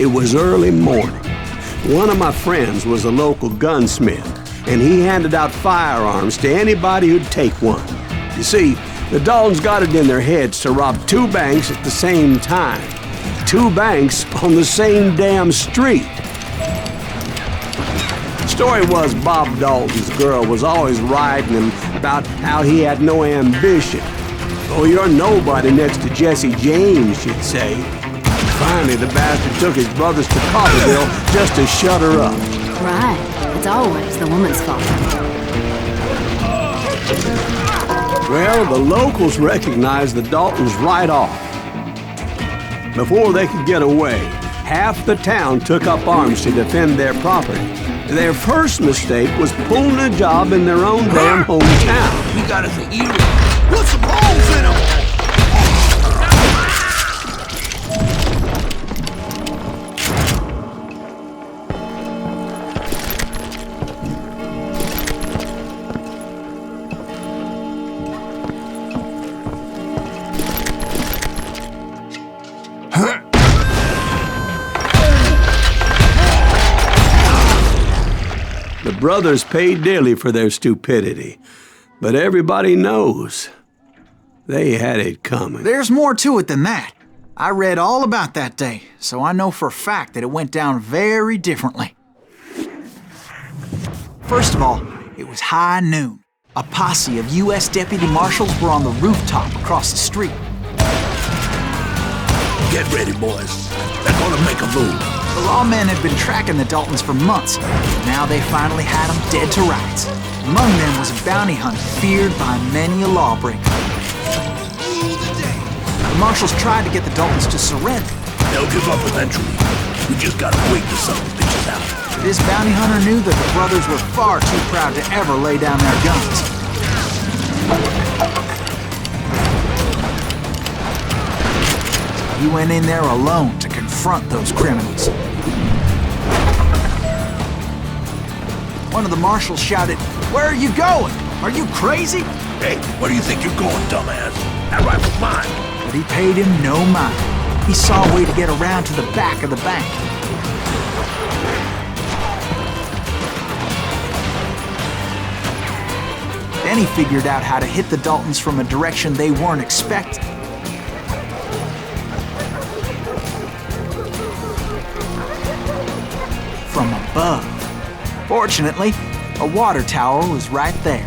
It was early morning. One of my friends was a local gunsmith, and he handed out firearms to anybody who'd take one. You see, the Daltons got it in their heads to rob 2 banks at the same time. 2 banks on the same damn street. The story was Bob Dalton's girl was always riding him about how he had no ambition. "Oh, you're nobody next to Jesse James," she'd say. Finally, the bastard took his brothers to Coffeyville just to shut her up. Right. It's always the woman's fault. Well, the locals recognized the Daltons right off. Before they could get away, half the town took up arms to defend their property. Their first mistake was pulling a job in their own damn hometown. We got us an hero. Put some holes in him! The brothers paid dearly for their stupidity, but everybody knows they had it coming. There's more to it than that. I read all about that day, so I know for a fact that it went down very differently. First of all, it was high noon. A posse of U.S. deputy marshals were on the rooftop across the street. Get ready, boys. They're gonna make a move. The lawmen had been tracking the Daltons for months. Now they finally had them dead to rights. Among them was a bounty hunter feared by many a lawbreaker. The marshals tried to get the Daltons to surrender. They'll give up eventually. We just gotta wait till something bitches out. This bounty hunter knew that the brothers were far too proud to ever lay down their guns. He went in there alone to confront those criminals. One of the marshals shouted, "Where are you going? Are you crazy?" Hey, where do you think you're going, dumbass? That rifle's mine. But he paid him no mind. He saw a way to get around to the back of the bank. Then he figured out how to hit the Daltons from a direction they weren't expecting. From above. Fortunately, a water tower was right there.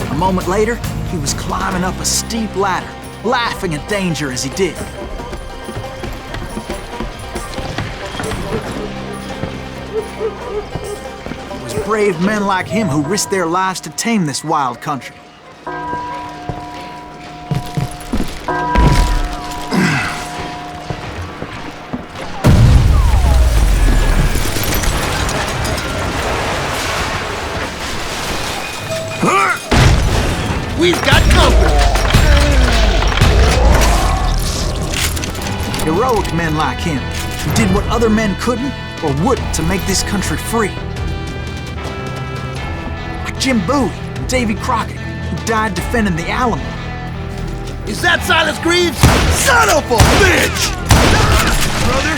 A moment later, he was climbing up a steep ladder, laughing at danger as he did. It was brave men like him who risked their lives to tame this wild country. We've got company! Heroic men like him, who did what other men couldn't or wouldn't to make this country free. Like Jim Bowie and Davy Crockett, who died defending the Alamo. Is that Silas Greaves? Son of a bitch! Brother!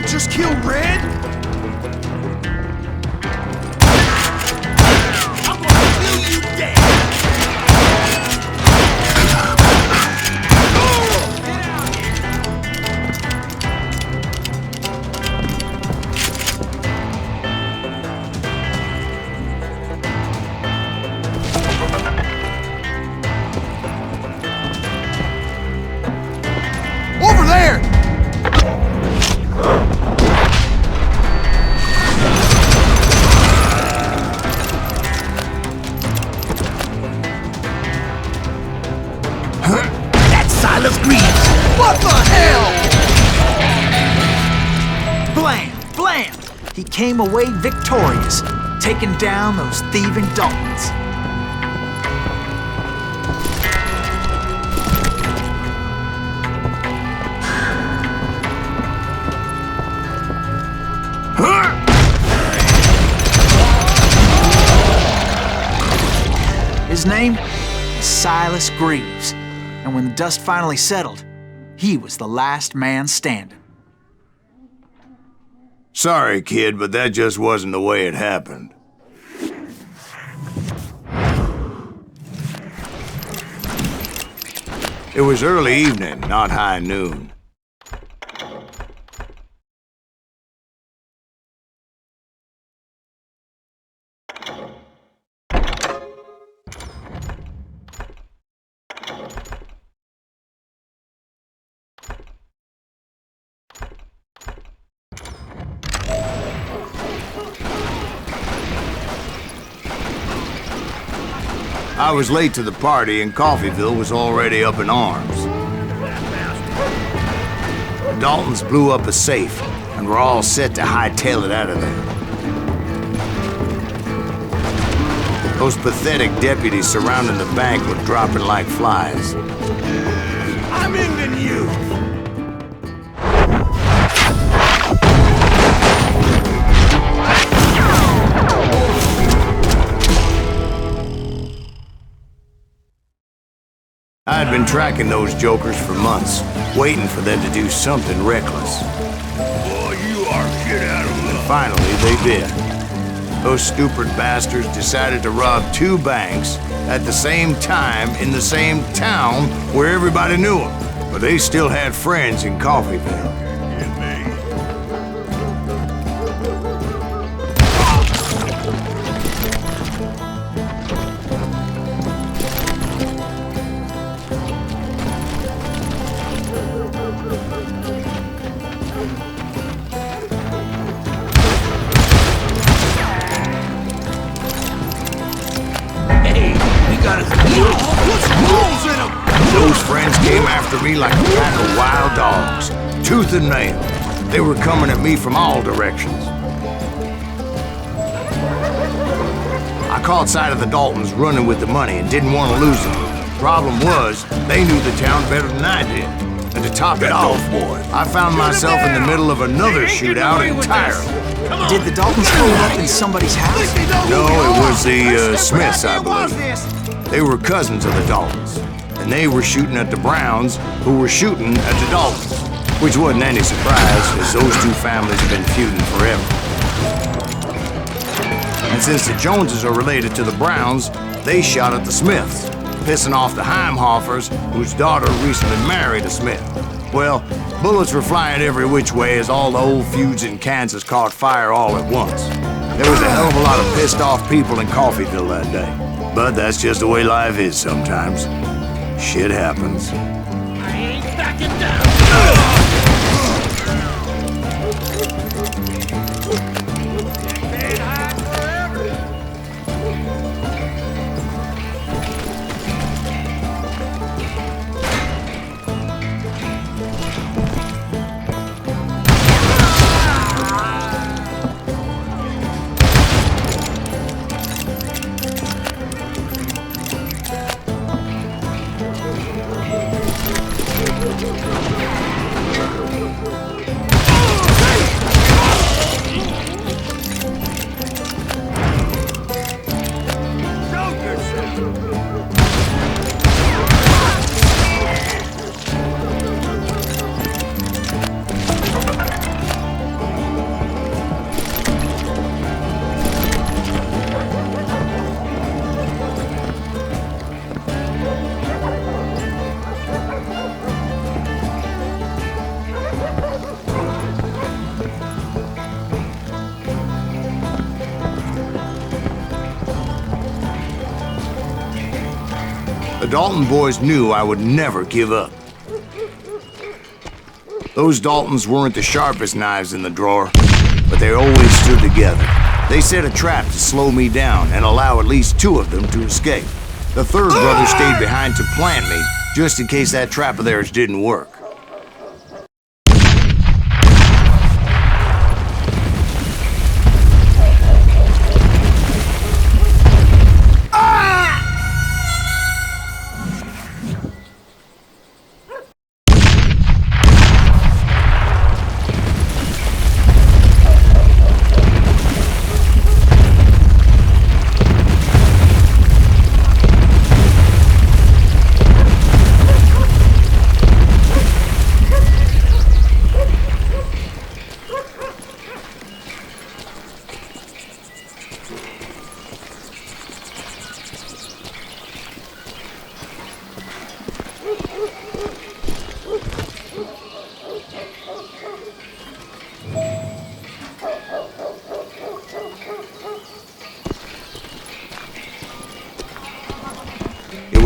Just kill Red? I'm gonna kill you dead! blam, blam! He came away victorious, taking down those thieving Daltons. His name was Silas Greaves, and when the dust finally settled, he was the last man standing. Sorry, kid, but that just wasn't the way it happened. It was early evening, not high noon. I was late to the party and Coffeyville was already up in arms. The Daltons blew up a safe and were all set to hightail it out of there. Those pathetic deputies surrounding the bank were dropping like flies. I'm ending you! I had been tracking those jokers for months, waiting for them to do something reckless. Boy, you are shit out of luck. Finally, they did. Those stupid bastards decided to rob 2 banks at the same time in the same town where everybody knew them. But they still had friends in Coffeyville. Those friends came after me like a pack of wild dogs, tooth and nail. They were coming at me from all directions. I caught sight of the Daltons running with the money and didn't want to lose them. Problem was, they knew the town better than I did. And to top it off, I found myself in the middle of another shootout entirely. Did the Daltons pull up in somebody's house? No, it was the Smiths, I believe. They were cousins of the Daltons, and they were shooting at the Browns, who were shooting at the Daltons, which wasn't any surprise, as those 2 families have been feuding forever. And since the Joneses are related to the Browns, they shot at the Smiths, pissing off the Heimhoffers, whose daughter recently married a Smith. Well, bullets were flying every which way as all the old feuds in Kansas caught fire all at once. There was a hell of a lot of pissed off people in Coffeyville that day. But that's just the way life is sometimes. Shit happens. I ain't backing down! The Dalton boys knew I would never give up. Those Daltons weren't the sharpest knives in the drawer, but they always stood together. They set a trap to slow me down and allow at least 2 of them to escape. The 3rd brother stayed behind to plant me, just in case that trap of theirs didn't work.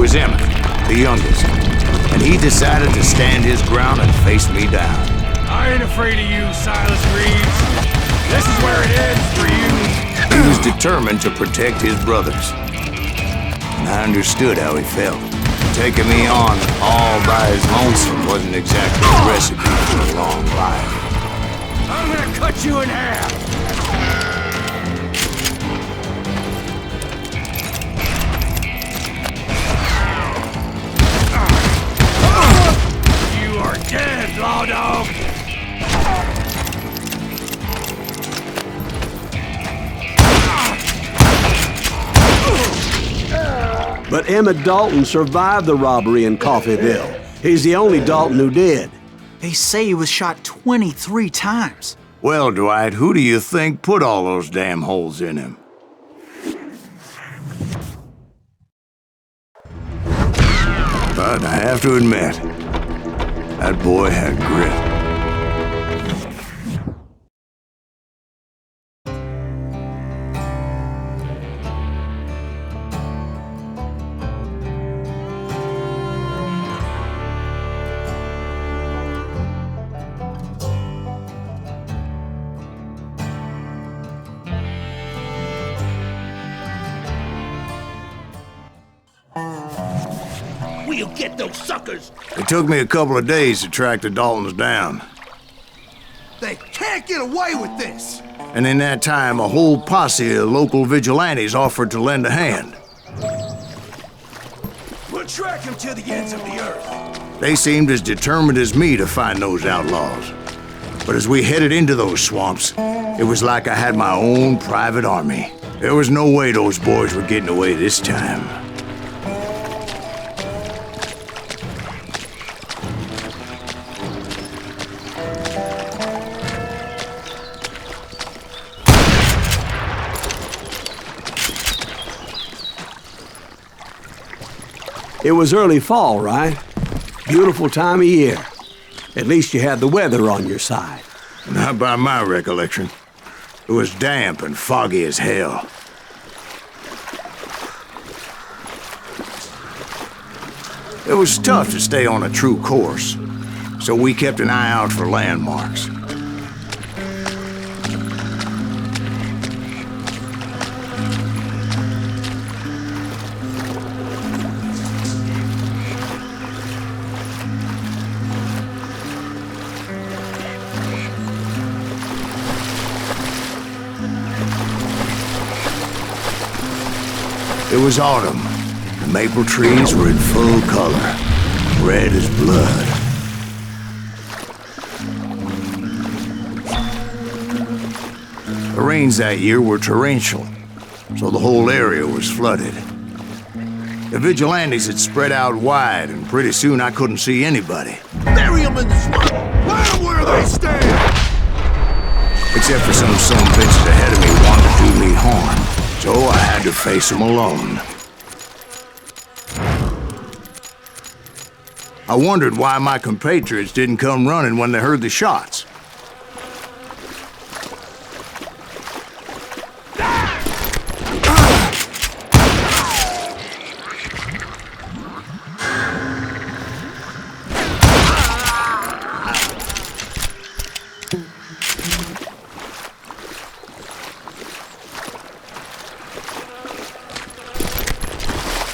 was Emmett, the youngest, and he decided to stand his ground and face me down. I ain't afraid of you, Silas Reeves. This is where it ends for you. He was determined to protect his brothers, and I understood how he felt. Taking me on all by his lonesome wasn't exactly a recipe for a long life. I'm gonna cut you in half. You are dead, law dog. But Emmett Dalton survived the robbery in Coffeyville. He's the only Dalton who did. They say he was shot 23 times. Well, Dwight, who do you think put all those damn holes in him? But I have to admit, that boy had grit. We'll get those suckers! It took me a couple of days to track the Daltons down. They can't get away with this! And in that time, a whole posse of local vigilantes offered to lend a hand. We'll track them to the ends of the earth. They seemed as determined as me to find those outlaws. But as we headed into those swamps, it was like I had my own private army. There was no way those boys were getting away this time. It was early fall, right? Beautiful time of year. At least you had the weather on your side. Not by my recollection. It was damp and foggy as hell. It was tough to stay on a true course, so we kept an eye out for landmarks. It was autumn. The maple trees were in full color, red as blood. The rains that year were torrential, so the whole area was flooded. The vigilantes had spread out wide, and pretty soon I couldn't see anybody. Bury them in the swamp! Let them where they stand! Except for some bitches ahead of me wanted to do me harm. So I had to face them alone. I wondered why my compatriots didn't come running when they heard the shots.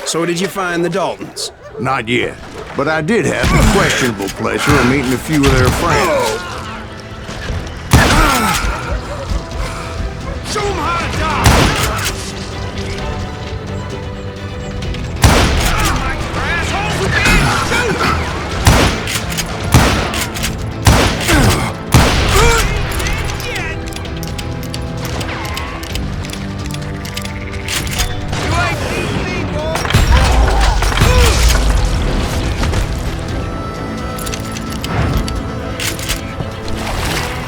So did you find the Daltons? Not yet, but I did have the questionable pleasure of meeting a few of their friends. Show 'em how to die!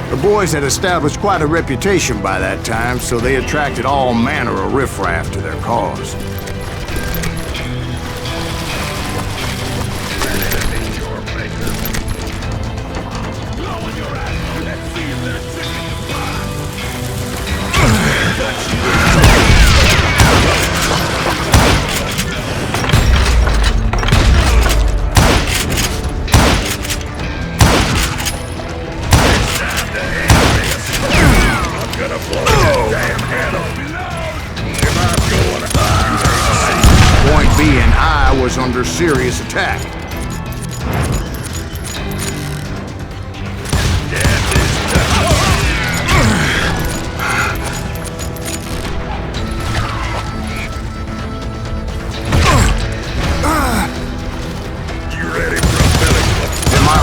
The boys had established quite a reputation by that time, so they attracted all manner of riffraff to their cause. was under serious attack.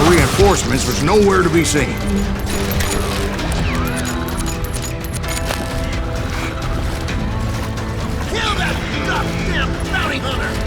Reinforcements was nowhere to be seen. Kill that goddamn bounty hunter!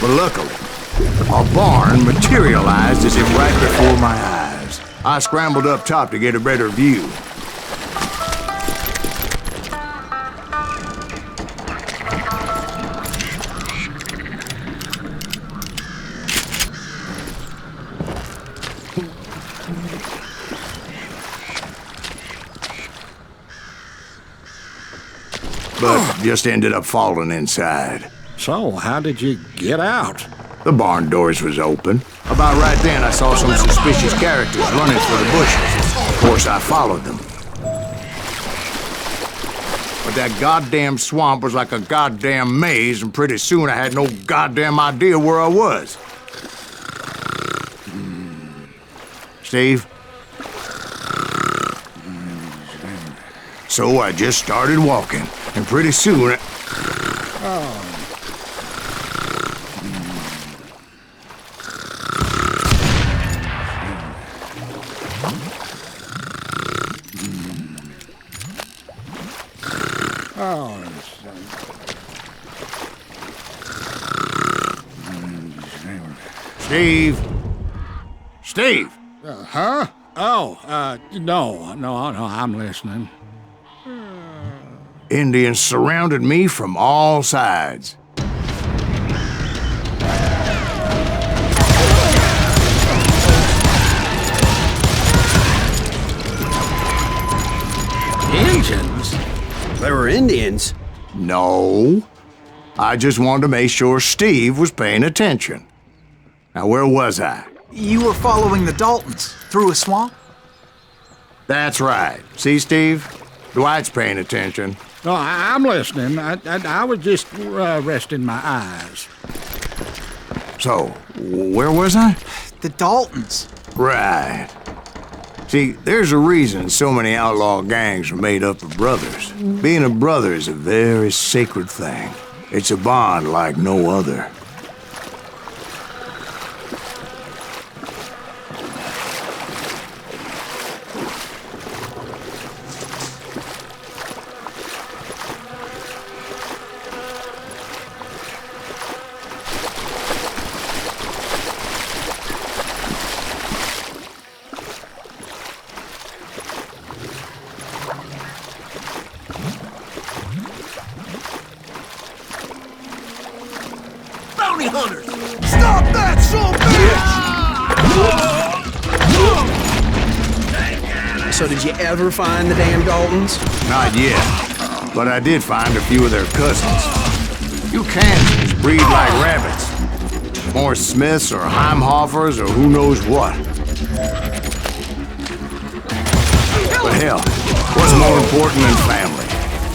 But luckily, a barn materialized as if right before my eyes. I scrambled up top to get a better view. But just ended up falling inside. So, how did you get out? The barn doors was open. About right then, I saw some suspicious characters running for the bushes. Of course, I followed them. But that goddamn swamp was like a goddamn maze, and pretty soon I had no goddamn idea where I was. Steve? So I just started walking, and pretty soon... Steve? Steve! Huh? Oh, no, I'm listening. Indians surrounded me from all sides. Indians? They were Indians? No. I just wanted to make sure Steve was paying attention. Now, where was I? You were following the Daltons through a swamp? That's right. See, Steve? Dwight's paying attention. No, I'm listening. I was just resting my eyes. So, where was I? The Daltons. Right. See, there's a reason so many outlaw gangs are made up of brothers. Being a brother is a very sacred thing. It's a bond like no other. Bounty hunters! Stop that, son bitch! So did you ever find the damn Daltons? Not yet, but I did find a few of their cousins. You Kansans breed like rabbits. More Smiths or Heimhoffers or who knows what. But hell, what's more important than family?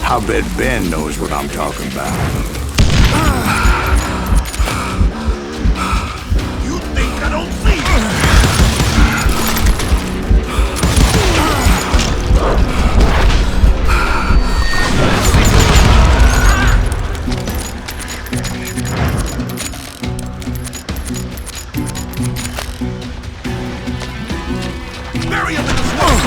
I'll bet Ben knows what I'm talking about. You think I don't see you? Bury him in the swamp!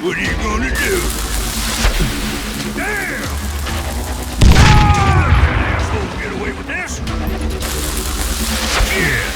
What are you gonna do? Damn! Asshole, get away with this? Yeah!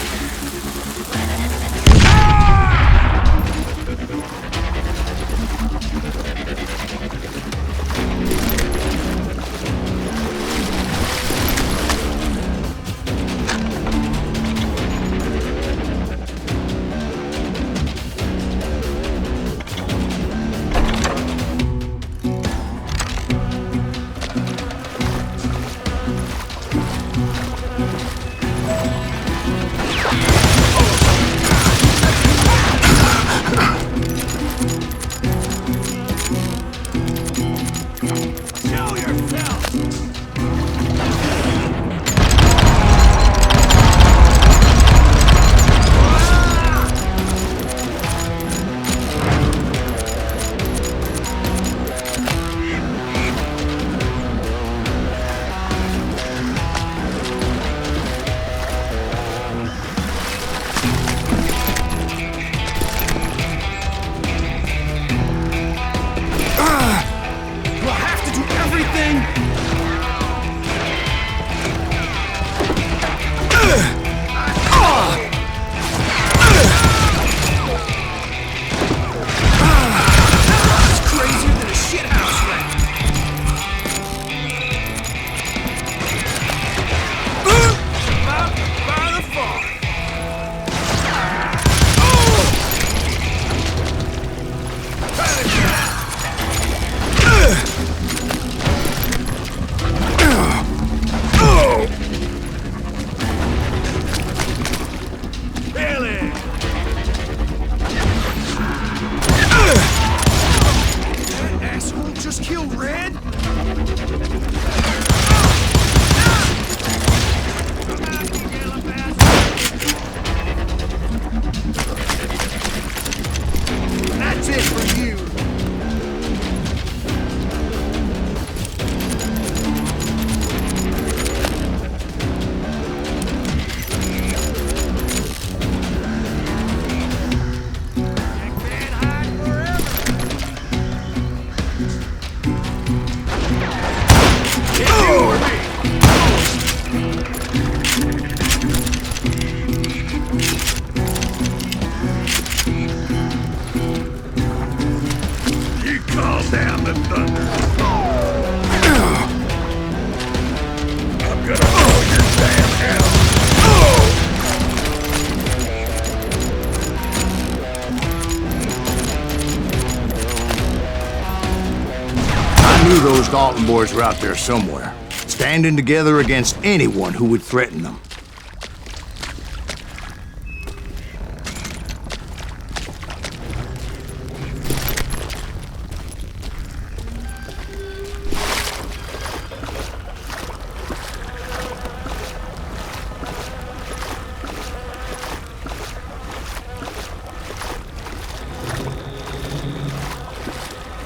Those Dalton boys were out there somewhere, standing together against anyone who would threaten them.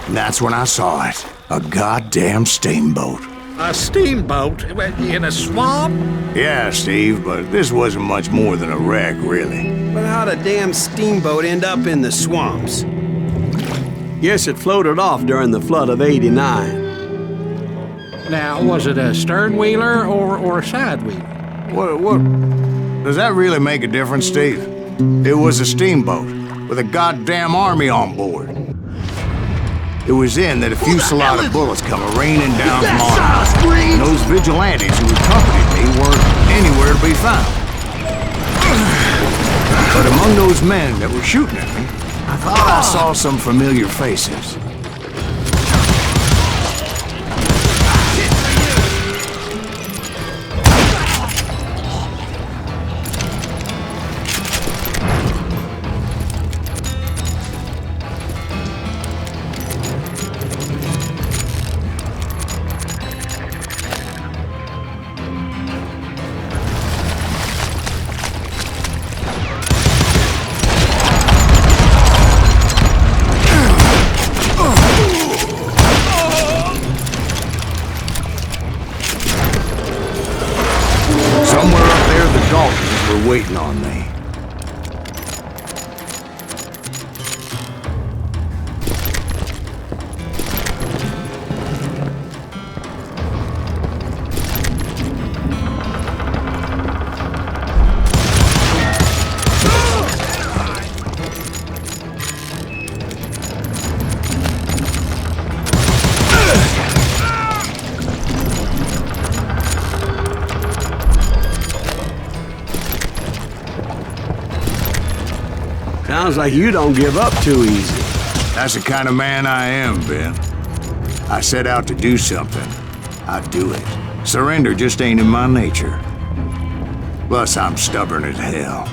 And that's when I saw it. A goddamn steamboat. A steamboat? In a swamp? Yeah, Steve, but this wasn't much more than a wreck, really. But how'd a damn steamboat end up in the swamps? Yes, it floated off during the flood of '89. Now, was it a stern wheeler or a side wheeler? What? Does that really make a difference, Steve? It was a steamboat with a goddamn army on board. It was then that a fusillade of bullets come raining down from on high, and those vigilantes who accompanied me weren't anywhere to be found. But among those men that were shooting at me, I thought I saw some familiar faces. Waiting on me. Sounds like you don't give up too easy. That's the kind of man I am, Ben. I set out to do something. I do it. Surrender just ain't in my nature. Plus, I'm stubborn as hell.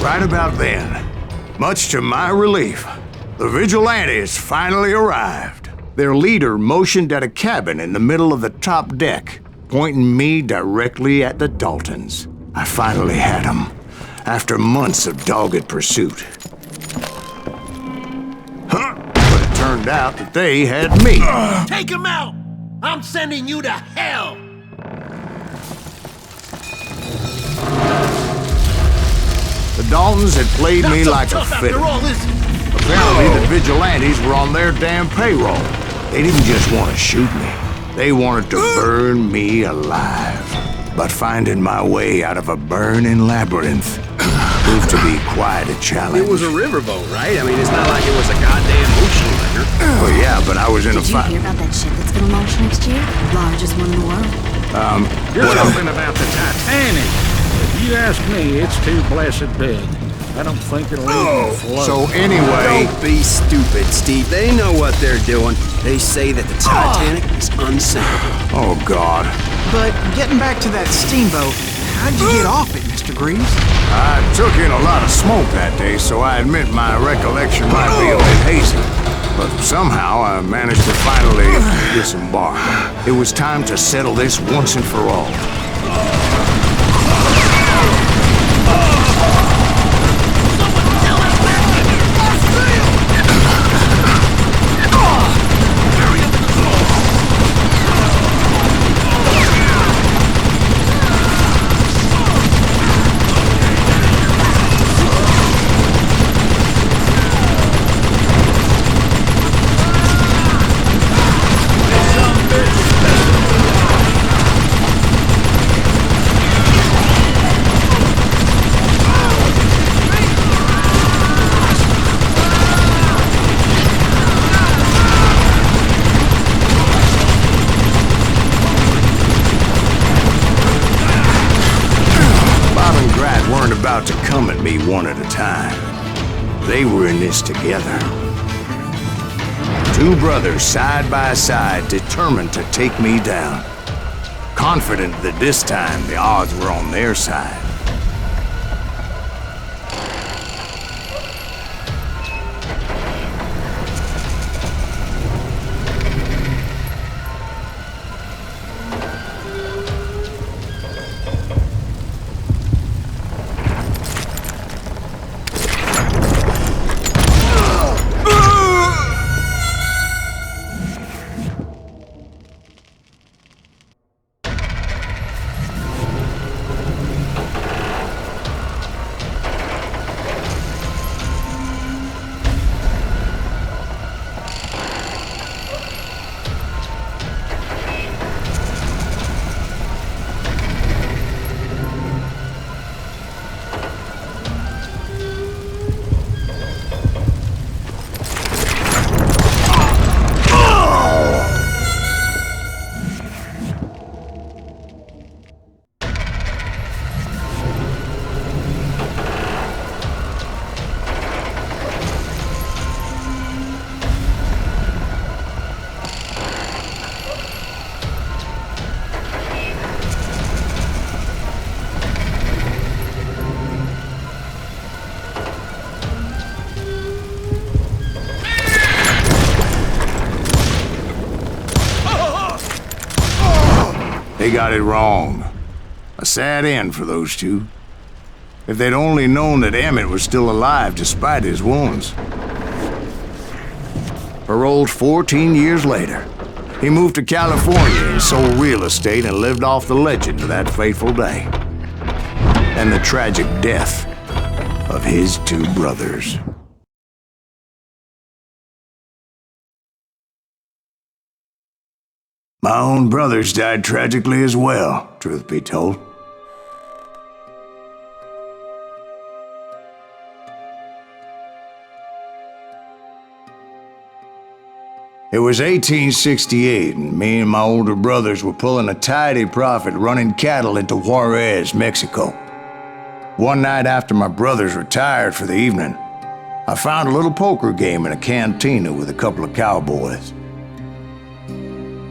Right about then, much to my relief, the vigilantes finally arrived. Their leader motioned at a cabin in the middle of the top deck, pointing me directly at the Daltons. I finally had them, after months of dogged pursuit. But it turned out that they had me. Take him out! I'm sending you to hell! The Daltons had played me Not so like a tough fiddle. after all, is it? Apparently, the vigilantes were on their damn payroll. They didn't just want to shoot me. They wanted to burn me alive. But finding my way out of a burning labyrinth proved to be quite a challenge. It was a riverboat, right? I mean, it's not like it was a goddamn ocean liner. Well, yeah, but I was in Did a you fight. hear about that ship that's gonna launch next year? Largest one in the world. You're talking about the Titanic. If you ask me, it's too blessed big. I don't think it'll even float. So anyway, Don't be stupid, Steve. They know what they're doing. They say that the Titanic is unsinkable. oh God, But getting back to that steamboat, how'd you get off it, Mr. Greaves? I took in a lot of smoke that day, so I admit my recollection might be a bit hazy. But somehow I managed to finally disembark. It was time to settle this once and for all. About to come at me one at a time. They were in this together. Two brothers side by side, determined to take me down. Confident that this time the odds were on their side. got it wrong. A sad end for those two. If they'd only known that Emmett was still alive despite his wounds. Paroled 14 years later, he moved to California and sold real estate and lived off the legend of that fateful day. And the tragic death of his two brothers. My own brothers died tragically as well, truth be told. It was 1868, and me and my older brothers were pulling a tidy profit running cattle into Juarez, Mexico. One night after my brothers retired for the evening, I found a little poker game in a cantina with a couple of cowboys.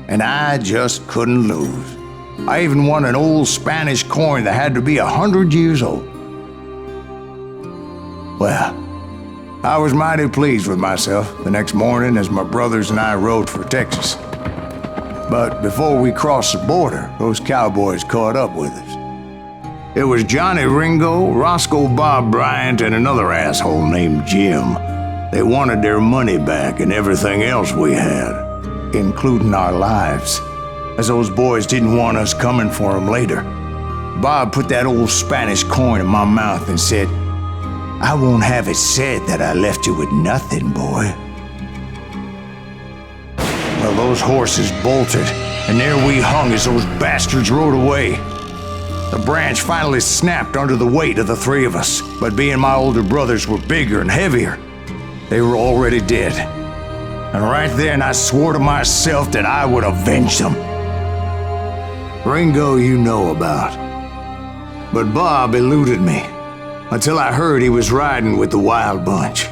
And I just couldn't lose. I even won an old Spanish coin that had to be 100 years old. Well, I was mighty pleased with myself the next morning as my brothers and I rode for Texas. But before we crossed the border, those cowboys caught up with us. It was Johnny Ringo, Roscoe Bob Bryant, and another asshole named Jim. They wanted their money back and everything else we had, including our lives, as those boys didn't want us coming for them later. Bob put that old Spanish coin in my mouth and said, "I won't have it said that I left you with nothing, boy." Well, those horses bolted, and there we hung as those bastards rode away. The branch finally snapped under the weight of the three of us, but being my older brothers were bigger and heavier, they were already dead. And right then I swore to myself that I would avenge them. Ringo you know about. But Bob eluded me, until I heard he was riding with the Wild Bunch.